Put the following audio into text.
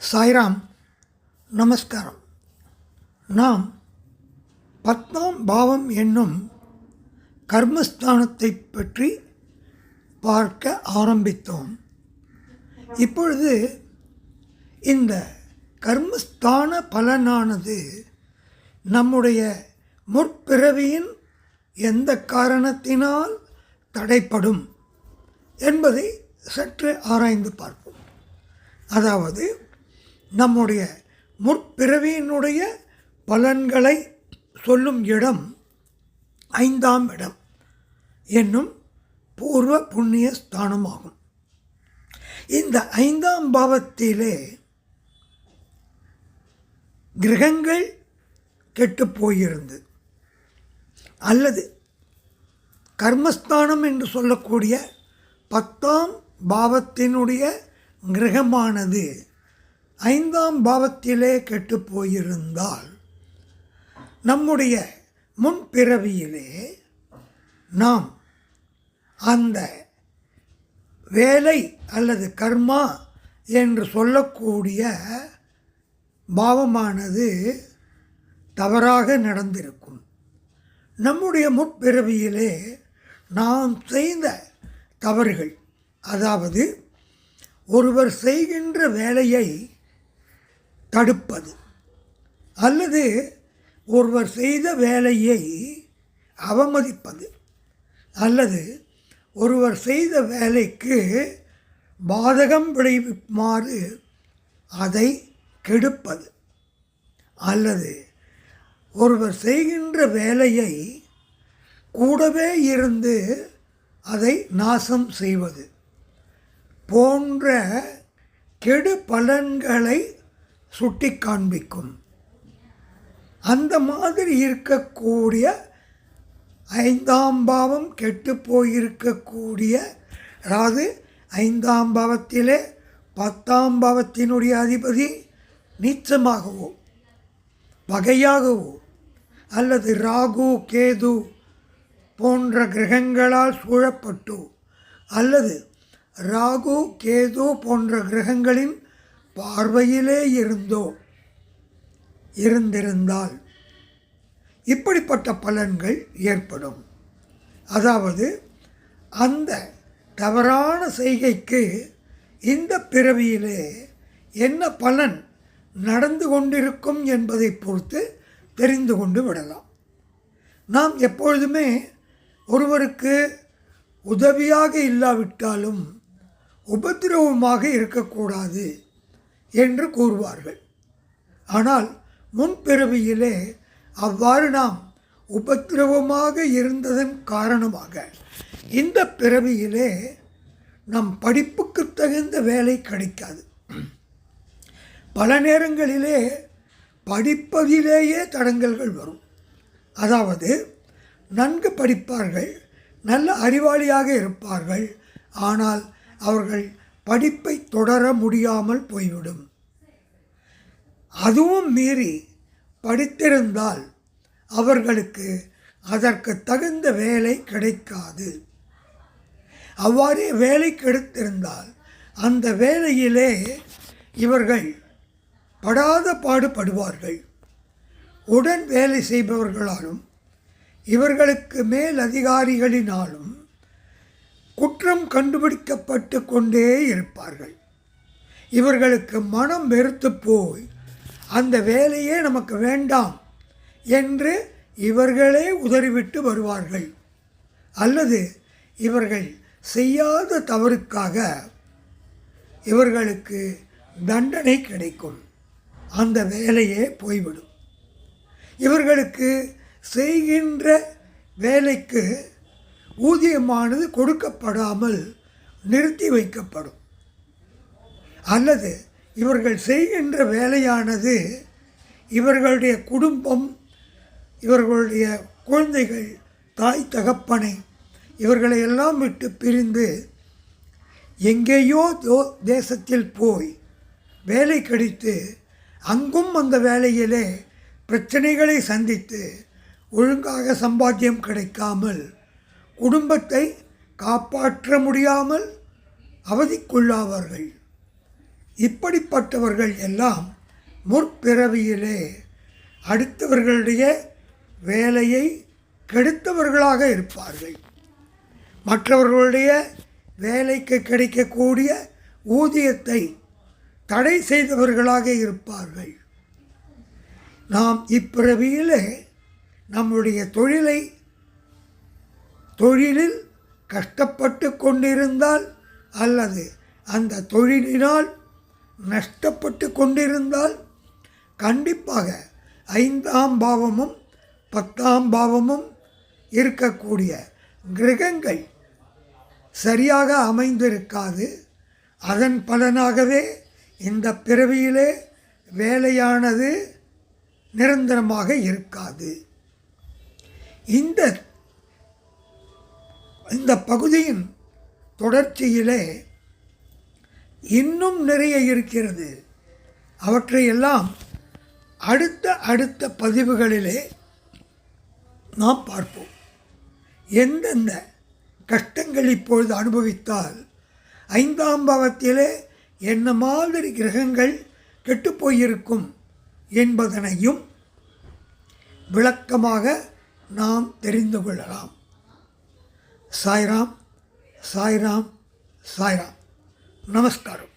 சாய்ராம். நமஸ்காரம். நாம் 10ஆம் பாவம் என்னும் கர்மஸ்தானத்தை பற்றி பார்க்க ஆரம்பித்தோம். இப்பொழுது இந்த கர்மஸ்தான பலனானது நம்முடைய முற்பிறவியின் எந்த காரணத்தினால் தடைப்படும் என்பதை சற்று ஆராய்ந்து பார்ப்போம். அதாவது நம்முடைய முற்பிறவியினுடைய பலன்களை சொல்லும் இடம் 5ஆம் இடம் என்னும் பூர்வ புண்ணிய ஸ்தானமாகும். இந்த 5ஆம் பாவத்திலே கிரகங்கள் கெட்டுப்போயிருந்தது அல்லது கர்மஸ்தானம் என்று சொல்லக்கூடிய 10ஆம் பாவத்தினுடைய கிரகமானது 5ஆம் பாவத்திலே கெட்டுப்போயிருந்தால் நம்முடைய முன்பிறவியிலே நாம் அந்த வேலை அல்லது கர்மா என்று சொல்லக்கூடிய பாவமானது தவறாக நடந்திருக்கும். நம்முடைய முற்பிறவியிலே நாம் செய்த தவறுகள், அதாவது ஒருவர் செய்கின்ற வேலையை தடுப்பது அல்லது ஒருவர் செய்த வேலையை அவமதிப்பது அல்லது ஒருவர் செய்த வேலைக்கு பாதகம் விளைவிக்குமாறு அதை கெடுப்பது அல்லது ஒருவர் செய்கின்ற வேலையை கூடவே இருந்து அதை நாசம் செய்வது போன்ற கெடு பலன்களை சுட்டி காண்பிக்கும். அந்த மாதிரி இருக்கக்கூடிய 5ஆம் பாவம் கெட்டு போயிருக்கக்கூடிய, அதாவது 5ஆம் பாவத்திலே 10ஆம் பாவத்தினுடைய அதிபதி நீச்சமாகவோ பகையாகவோ அல்லது ராகு கேது போன்ற கிரகங்களால் சூழப்பட்டோ அல்லது ராகு கேது போன்ற கிரகங்களின் பார்வையிலே இருந்திருந்தால் இப்படிப்பட்ட பலன்கள் ஏற்படும். அதாவது அந்த தவறான செய்கைக்கு இந்த பிறவியிலே என்ன பலன் நடந்து கொண்டிருக்கும் என்பதை பொறுத்து தெரிந்து கொண்டு விடலாம். நாம் எப்பொழுதுமே ஒருவருக்கு உதவியாக இல்லாவிட்டாலும் உபத்திரவமாக இருக்கக்கூடாது என்று கூறுவார்கள். ஆனால் முன்பிறவியிலே அவ்வாறு நாம் உபத்திரவமாக இருந்ததன் காரணமாக இந்த பிறவியிலே நம் படிப்புக்கு தகுந்த வேலை கிடைக்காது. பல நேரங்களிலே படிப்பதிலேயே தடங்கல்கள் வரும். அதாவது நன்கு படிப்பார்கள், நல்ல அறிவாளியாக இருப்பார்கள், ஆனால் அவர்கள் படிப்பை தொடர முடியாமல் போய்விடும். அதுவும் மீறி படித்திருந்தால் அவர்களுக்கு அதற்கு தகுந்த வேலை கிடைக்காது. அவ்வாறே வேலை கிடைத்திருந்தால் அந்த வேலையிலே இவர்கள் படாத பாடுபடுவார்கள். உடன் வேலை செய்பவர்களாலும் இவர்களுக்கு மேல் அதிகாரிகளினாலும் குற்றம் கண்டுபிடிக்கப்பட்டு கொண்டே இருப்பார்கள். இவர்களுக்கு மனம் வெறுத்து போய் அந்த வேலையே நமக்கு வேண்டாம் என்று இவர்களே உதறிவிட்டு வருவார்கள். அல்லது இவர்கள் செய்யாத தவறுக்காக இவர்களுக்கு தண்டனை கிடைக்கும், அந்த வேலையே போய்விடும். இவர்களுக்கு செய்கின்ற வேலைக்கு ஊதியமானது கொடுக்கப்படாமல் நிறுத்தி வைக்கப்படும். அல்லது இவர்கள் செய்கின்ற வேலையானது இவர்களுடைய குடும்பம், இவர்களுடைய குழந்தைகள், தாய் தகப்பனை இவர்களை எல்லாம் விட்டு பிரிந்து எங்கேயோ தேசத்தில் போய் வேலை கிடைத்து அங்கும் அந்த வேலையிலே பிரச்சனைகளை சந்தித்து ஒழுங்காக சம்பாத்தியம் கிடைக்காமல் குடும்பத்தை காப்பாற்ற முடியாமல் அவதிக்குள்ளாவார்கள். இப்படிப்பட்டவர்கள் எல்லாம் முற்பிறவியிலே அடுத்தவர்களுடைய வேலையை கெடுத்தவர்களாக இருப்பார்கள். மற்றவர்களுடைய வேலைக்கு கிடைக்கக்கூடிய ஊதியத்தை தடை செய்தவர்களாக இருப்பார்கள். நாம் இப்பிறவியிலே நம்முடைய தொழிலில் கஷ்டப்பட்டு கொண்டிருந்தால் அல்லது அந்த தொழிலினால் நஷ்டப்பட்டு கொண்டிருந்தால் கண்டிப்பாக 5ஆம் பாவமும் 10ஆம் பாவமும் இருக்கக்கூடிய கிரகங்கள் சரியாக அமைந்திருக்காது. அதன் பலனாகவே இந்த பிறவியிலே வேலையானது நிரந்தரமாக இருக்காது. இந்த பகுதியின் தொடர்ச்சியிலே இன்னும் நிறைய இருக்கிறது. அவற்றையெல்லாம் அடுத்த பதிவுகளிலே நாம் பார்ப்போம். எந்தெந்த கஷ்டங்கள் இப்பொழுது அனுபவித்தால் 5ஆம் பாவத்திலே என்ன மாதிரி கிரகங்கள் கெட்டுப்போயிருக்கும் என்பதனையும் விளக்கமாக நாம் தெரிந்து கொள்ளலாம். சாய்ராம் சாய்ராம் சாய்ராம். நமஸ்காரம்.